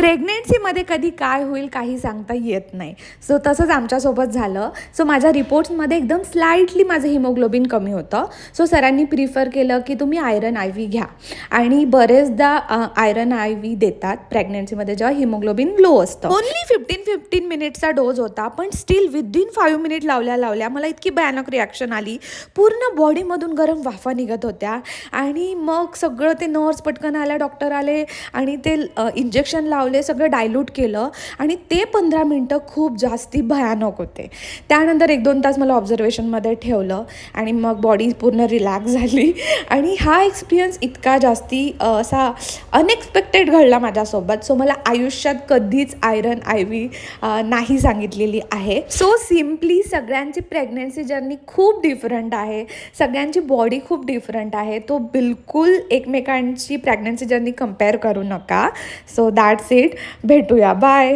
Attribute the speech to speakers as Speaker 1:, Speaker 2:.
Speaker 1: प्रेग्नेन्सीमध्ये कधी काय होईल काही सांगता येत नाही. सो तसंच आमच्यासोबत झालं. सो माझ्या रिपोर्ट्समध्ये एकदम स्लाइटली माझं हिमोग्लोबिन कमी होतं. सो सरांनी प्रिफर केलं की तुम्ही आयरन आय व्ही घ्या आणि बरेचदा आयरन आय व्ही देतात प्रेग्नेन्सीमध्ये जेव्हा हिमोग्लोबिन लो असतं. ओन्ली 15 मिनिट्सचा डोज होता, पण स्टील विदिन 5 मिनिट लावल्या मला इतकी भयानक रिॲक्शन आली. पूर्ण बॉडीमधून गरम वाफा निघत होत्या आणि मग सगळं ते नर्स पटकन आल्या, डॉक्टर आले आणि ते इंजेक्शन लावले, सगळं डायल्यूट केलं आणि ते 15 मिनटं खूप जास्ती भयानक होते. त्यानंतर 1-2 तास मला ऑब्झर्वेशनमध्ये ठेवलं आणि मग बॉडी पूर्ण रिलॅक्स झाली आणि हा एक्सपिरियन्स इतका जास्ती असा अनएक्सपेक्टेड घडला माझ्यासोबत. सो मला आयुष्यात कधीच आयरन आय व्ही नाही सांगितलेली आहे. सो सिम्पली सगळ्यांची प्रेग्नन्सी जर्नी खूप डिफरंट आहे, सगळ्यांची बॉडी खूप डिफरंट आहे. तो बिलकुल एकमेकांची प्रेग्नन्सी जर्नी कंपेअर करू नका. So that's it. भेटूया. बाय.